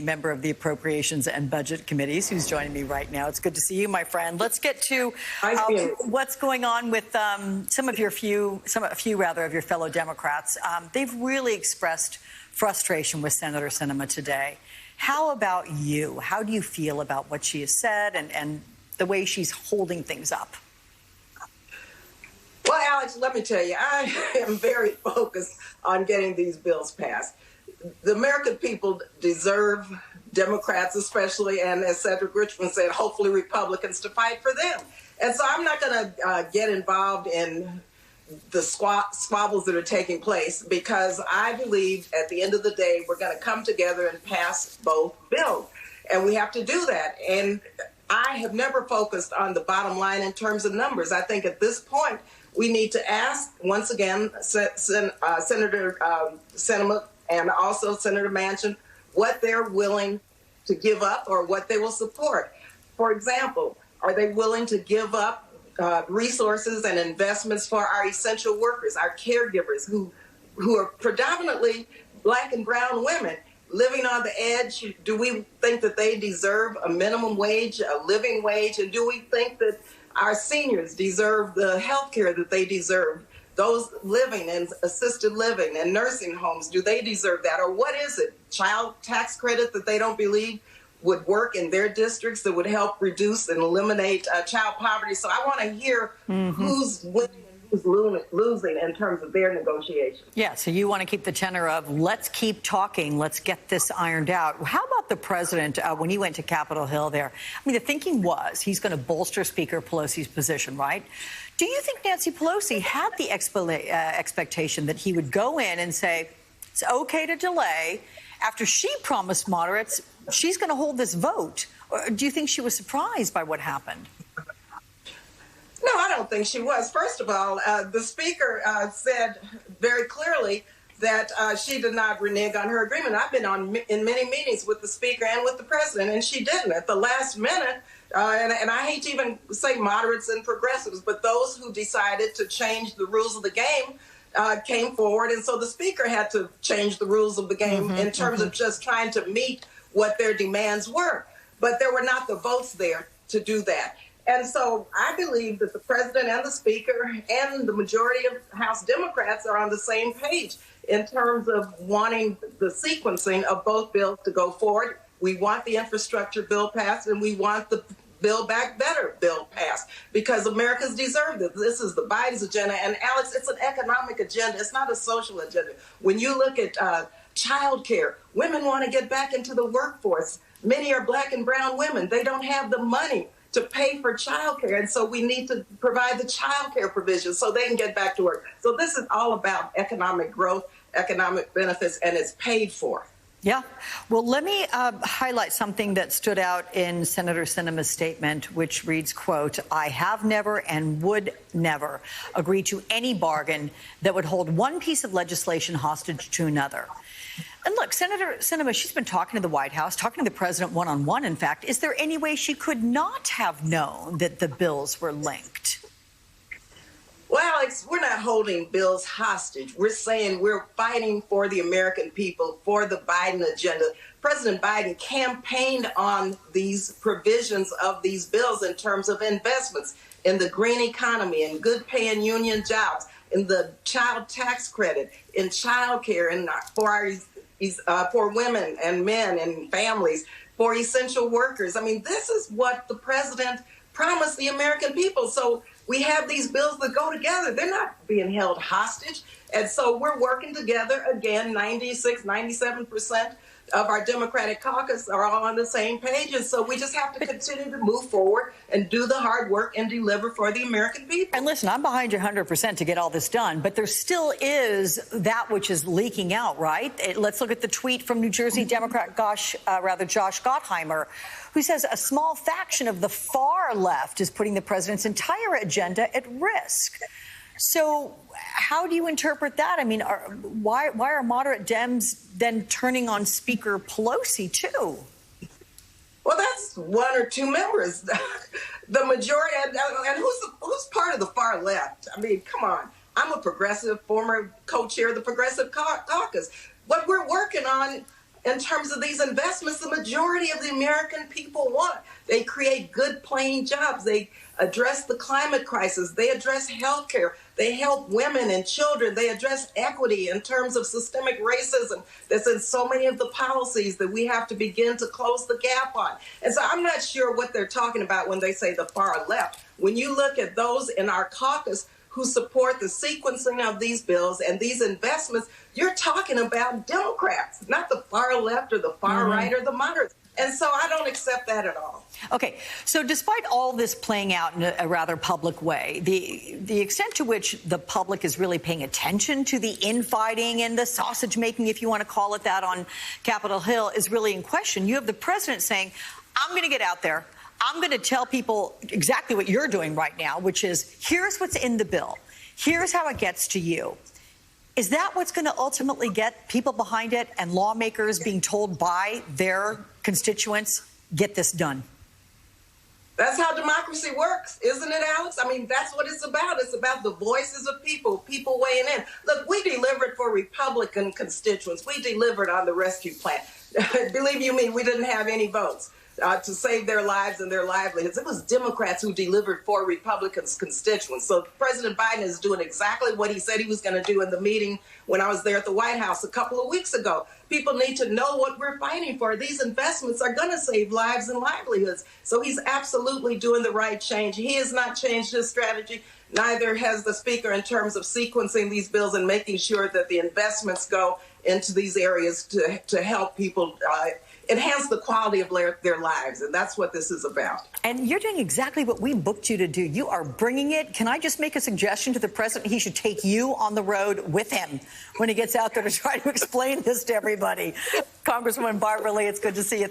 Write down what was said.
member of the Appropriations and Budget Committees, who's joining me right now. It's good to see you, my friend. Let's get to what's going on with a few of your fellow Democrats. They've really expressed frustration with Senator Sinema today. How about you? How do you feel about what she has said and the way she's holding things up? Well, Alex, let me tell you, I am very focused on getting these bills passed. The American people deserve Democrats especially, and as Cedric Richmond said, hopefully Republicans to fight for them. And so I'm not going to get involved in the squabbles that are taking place, because I believe at the end of the day, we're going to come together and pass both bills. And we have to do that. And I have never focused on the bottom line in terms of numbers. I think at this point, we need to ask, once again, Senator Sinema and also Senator Manchin, what they're willing to give up or what they will support. For example, are they willing to give up resources and investments for our essential workers, our caregivers, who are predominantly Black and brown women living on the edge? Do we think that they deserve a minimum wage, a living wage? And do we think that our seniors deserve the health care that they deserve? Those living in assisted living and nursing homes, do they deserve that? Or what is it? Child tax credit that they don't believe would work in their districts that would help reduce and eliminate child poverty. So I want to hear who's winning and who's losing in terms of their negotiations. Yeah, so you want to keep the tenor of let's keep talking, let's get this ironed out. How about the president when he went to Capitol Hill there? I mean, the thinking was he's going to bolster Speaker Pelosi's position, right? Do you think Nancy Pelosi had the expectation that he would go in and say it's okay to delay after she promised moderates she's going to hold this vote? Or do you think she was surprised by what happened? No, I don't think she was. First of all, the Speaker said very clearly that she did not renege on her agreement. I've been in many meetings with the Speaker and with the President, and she didn't. At the last minute, and I hate to even say moderates and progressives, but those who decided to change the rules of the game came forward. And so the Speaker had to change the rules of the game in terms of just trying to meet what their demands were. But there were not the votes there to do that. And so I believe that the President and the Speaker and the majority of House Democrats are on the same page in terms of wanting the sequencing of both bills to go forward. We want the infrastructure bill passed, and we want the Build Back Better bill passed, because Americans deserve this. This is the Biden's agenda. And, Alex, it's an economic agenda. It's not a social agenda. When you look at child care, women want to get back into the workforce. Many are Black and brown women. They don't have the money to pay for child care. And so we need to provide the child care provisions so they can get back to work. So this is all about economic growth, economic benefits, and it's paid for. Yeah. Well, let me highlight something that stood out in Senator Sinema's statement, which reads, quote, "I have never and would never agree to any bargain that would hold one piece of legislation hostage to another." And look, Senator Sinema, she's been talking to the White House, talking to the president one-on-one, in fact. Is there any way she could not have known that the bills were linked? Well, Alex, we're not holding bills hostage. We're saying we're fighting for the American people, for the Biden agenda. President Biden campaigned on these provisions of these bills in terms of investments in the green economy and good paying union jobs, in the child tax credit, in child care, and for women and men and families, for essential workers. I mean, this is what the president promised the American people. So we have these bills that go together. They're not being held hostage. And so we're working together. Again, 96, 97% of our Democratic caucus are all on the same page. And so we just have to continue to move forward and do the hard work and deliver for the American people. And listen, I'm behind you 100% to get all this done, but there still is that which is leaking out, right? Let's look at the tweet from New Jersey Democrat Josh Gottheimer, who says a small faction of the far left is putting the president's entire agenda at risk. So how do you interpret that? I mean, why are moderate Dems then turning on Speaker Pelosi, too? Well, that's one or two members. The majority, and who's part of the far left? I mean, come on. I'm a progressive, former co-chair of the Progressive Caucus. What we're working on in terms of these investments, the majority of the American people want. They create good paying jobs. They address the climate crisis. They address health care. They help women and children. They address equity in terms of systemic racism that's in so many of the policies that we have to begin to close the gap on. And so I'm not sure what they're talking about when they say the far left. When you look at those in our caucus who support the sequencing of these bills and these investments, you're talking about Democrats, not the far left or the far right or the moderates. And so I don't accept that at all. Okay, so despite all this playing out in a rather public way, the extent to which the public is really paying attention to the infighting and the sausage making, if you want to call it that, on Capitol Hill is really in question. You have the president saying, I'm going to get out there. I'm going to tell people exactly what you're doing right now, which is here's what's in the bill. Here's how it gets to you. Is that what's going to ultimately get people behind it and lawmakers being told by their constituents, get this done? That's how democracy works, isn't it, Alex? I mean, that's what it's about. It's about the voices of people, people weighing in. Look, we delivered for Republican constituents. We delivered on the rescue plan. Believe you me, we didn't have any votes to save their lives and their livelihoods. It was Democrats who delivered for Republicans' constituents. So President Biden is doing exactly what he said he was going to do in the meeting when I was there at the White House a couple of weeks ago. People need to know what we're fighting for. These investments are going to save lives and livelihoods. So he's absolutely doing the right change. He has not changed his strategy. Neither has the speaker in terms of sequencing these bills and making sure that the investments go into these areas to help people enhance the quality of their lives. And that's what this is about. And you're doing exactly what we booked you to do. You are bringing it. Can I just make a suggestion to the president? He should take you on the road with him when he gets out there to try to explain this to everybody. Congresswoman Barbara Lee, it's good to see you.